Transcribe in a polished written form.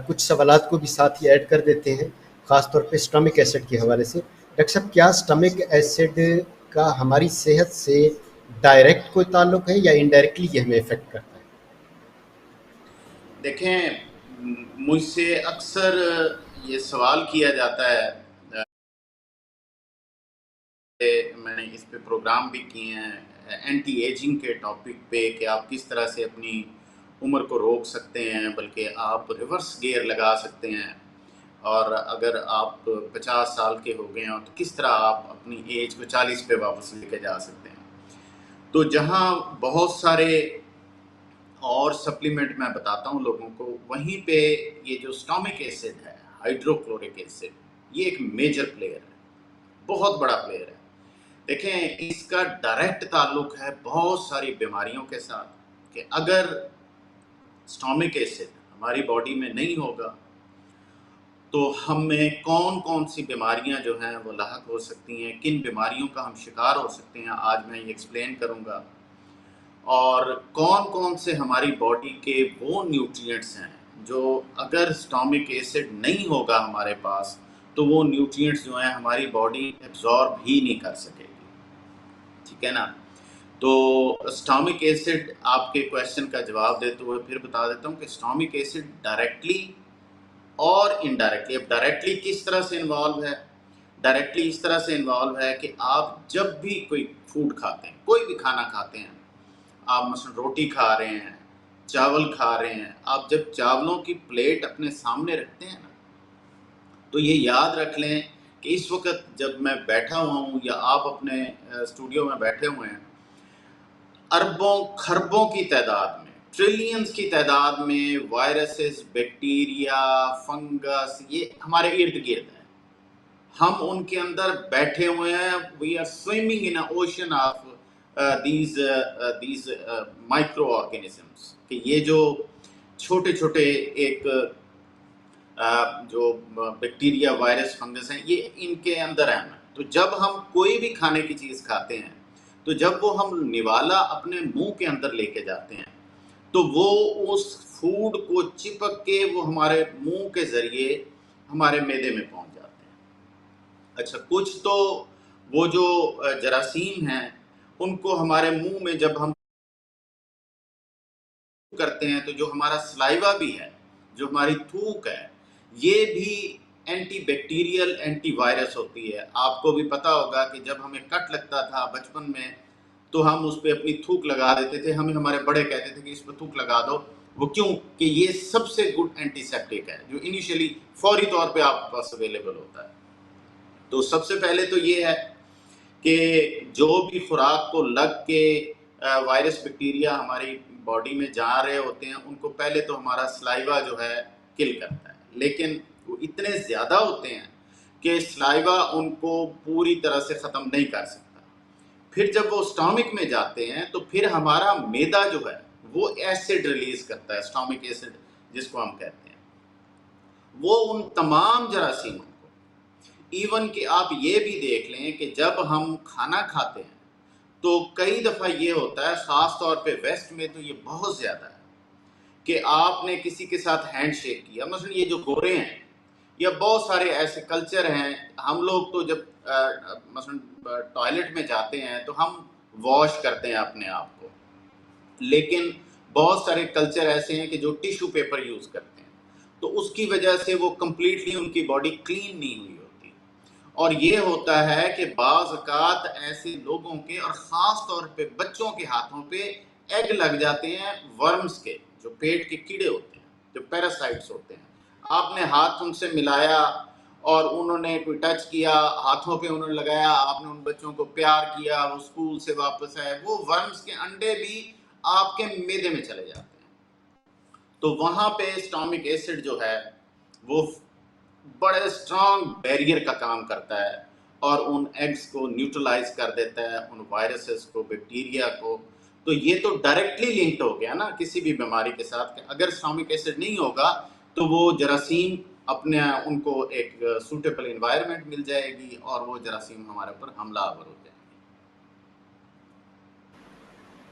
کچھ سوالات کو بھی ساتھ ہی ایڈ کر دیتے ہیں، خاص طور پہ اسٹمک ایسڈ کے حوالے سے۔ ڈاکٹر صاحب، کیا اسٹمک ایسڈ کا ہماری صحت سے ڈائریکٹ کوئی تعلق ہے یا انڈائریکٹلی یہ ہمیں افیکٹ کرتا ہے؟ دیکھیں، مجھ سے اکثر یہ سوال کیا جاتا ہے، میں نے اس پہ پروگرام بھی کیے ہیں اینٹی ایجنگ کے ٹاپک پہ، کہ آپ کس طرح سے اپنی عمر کو روک سکتے ہیں، بلکہ آپ ریورس گیئر لگا سکتے ہیں، اور اگر آپ 50 سال کے ہو گئے ہیں تو کس طرح آپ اپنی ایج کو 40 پہ واپس لے کے جا سکتے ہیں۔ تو جہاں بہت سارے اور سپلیمنٹ میں بتاتا ہوں لوگوں کو، وہیں پہ یہ جو اسٹامک ایسڈ ہے، ہائیڈروکلورک ایسڈ، یہ ایک میجر پلیئر ہے، بہت بڑا پلیئر ہے۔ دیکھیں، اس کا ڈائریکٹ تعلق ہے بہت ساری بیماریوں کے ساتھ، کہ اگر اسٹامک ایسڈ ہماری باڈی میں نہیں ہوگا تو ہمیں کون کون سی بیماریاں جو ہیں وہ لاحق ہو سکتی ہیں، کن بیماریوں کا ہم شکار ہو سکتے ہیں، آج میں یہ ایکسپلین کروں گا، اور کون کون سے ہماری باڈی کے وہ نیوٹرینٹس ہیں جو اگر اسٹامک ایسڈ نہیں ہوگا ہمارے پاس تو وہ نیوٹرینٹس جو ہیں ہماری باڈی ایبزارب ہی نہیں کر سکے گی، ٹھیک ہے نا۔ تو اسٹامک ایسڈ، آپ کے کویشچن کا جواب دیتے ہوئے پھر بتا دیتا ہوں کہ اسٹامک ایسڈ ڈائریکٹلی اور انڈائریکٹلی، اب ڈائریکٹلی کس طرح سے انوالو ہے؟ ڈائریکٹلی اس طرح سے انوالو ہے کہ آپ جب بھی کوئی فوڈ کھاتے ہیں، کوئی بھی کھانا کھاتے ہیں، آپ مثلا روٹی کھا رہے ہیں، چاول کھا رہے ہیں، آپ جب چاولوں کی پلیٹ اپنے سامنے رکھتے ہیں نا، تو یہ یاد رکھ لیں کہ اس وقت جب میں بیٹھا ہوا ہوں یا آپ اپنے اسٹوڈیو میں بیٹھے ہوئے ہیں، اربوں خربوں کی تعداد میں، ٹریلینز کی تعداد میں وائرسز، بیکٹیریا، فنگس، یہ ہمارے ارد گرد ہیں، ہم ان کے اندر بیٹھے ہوئے ہیں۔ We are swimming in a ocean of these micro organisms, کہ یہ جو چھوٹے چھوٹے ایک جو بیکٹیریا، وائرس، فنگس ہیں، یہ ان کے اندر ہیں۔ تو جب ہم کوئی بھی کھانے کی چیز کھاتے ہیں تو جب وہ ہم نوالا اپنے منہ کے اندر لے کے جاتے ہیں تو وہ اس فوڈ کو چپک کے وہ ہمارے منہ کے ذریعے ہمارے معدے میں پہنچ جاتے ہیں۔ اچھا، کچھ تو وہ جو جراثیم ہیں ان کو ہمارے منہ میں جب ہم کرتے ہیں تو جو ہمارا سلائیوا بھی ہے، جو ہماری تھوک ہے، یہ بھی اینٹی بیکٹیریل، اینٹی وائرس ہوتی ہے۔ آپ کو بھی پتا ہوگا کہ جب ہمیں کٹ لگتا تھا بچپن میں تو ہم اس پہ اپنی تھوک لگا دیتے تھے، ہمیں ہمارے بڑے کہتے تھے کہ اس پہ تھوک لگا دو، وہ کیوں؟ کہ یہ سب سے گڈ اینٹی سیپٹک ہے جو انیشلی فوری طور پہ آپ کے پاس اویلیبل ہوتا ہے۔ تو سب سے پہلے تو یہ ہے کہ جو بھی خوراک کو لگ کے وائرس، بیکٹیریا ہماری باڈی میں جا رہے ہوتے ہیں، ان کو پہلے تو ہمارا سلائیوا جو ہے کل کرتا ہے، لیکن وہ اتنے زیادہ ہوتے ہیں کہ سلائیوا ان کو پوری طرح سے ختم نہیں کر سکتا۔ پھر جب وہ اسٹامک میں جاتے ہیں تو پھر ہمارا معدہ جو ہے وہ ایسڈ ریلیز کرتا ہے، اسٹامک ایسڈ جس کو ہم کہتے ہیں، وہ ان تمام جراثیموں کو، ایون کہ آپ یہ بھی دیکھ لیں کہ جب ہم کھانا کھاتے ہیں تو کئی دفعہ یہ ہوتا ہے، خاص طور پہ ویسٹ میں تو یہ بہت زیادہ ہے، کہ آپ نے کسی کے ساتھ ہینڈ شیک کیا، مثلا یہ جو گورے ہیں یا بہت سارے ایسے کلچر ہیں، ہم لوگ تو جب مثلا ٹوائلٹ میں جاتے ہیں تو ہم واش کرتے ہیں اپنے آپ کو، لیکن بہت سارے کلچر ایسے ہیں کہ جو ٹیشو پیپر یوز کرتے ہیں، تو اس کی وجہ سے وہ کمپلیٹلی ان کی باڈی کلین نہیں ہوئی ہوتی، اور یہ ہوتا ہے کہ بعض اوقات ایسے لوگوں کے، اور خاص طور پہ بچوں کے ہاتھوں پہ ایگ لگ جاتے ہیں ورمز کے، جو پیٹ کے کیڑے ہوتے ہیں، جو پیراسائٹس ہوتے ہیں، آپ نے ہاتھ ان سے ملایا اور انہوں نے کوئی ٹچ کیا، ہاتھوں پہ انہوں نے لگایا، آپ نے ان بچوں کو پیار کیا، وہ اسکول سے واپس آئے، وہ ورمز کے انڈے بھی آپ کے معدے میں چلے جاتے ہیں۔ تو وہاں پہ اسٹامک ایسڈ جو ہے وہ بڑے اسٹرانگ بیریئر کا کام کرتا ہے اور ان ایگز کو نیوٹرلائز کر دیتا ہے، ان وائرسز کو، بیکٹیریا کو۔ تو یہ تو ڈائریکٹلی لنکڈ ہو گیا نا کسی بھی بیماری کے ساتھ، کہ اگر اسٹامک ایسڈ نہیں ہوگا تو وہ جراثیم اپنے ان کو ایک سوٹیبل انوائرمنٹ مل جائے گی اور وہ جراثیم ہمارے اوپر حملہ آور ہو جائے گی۔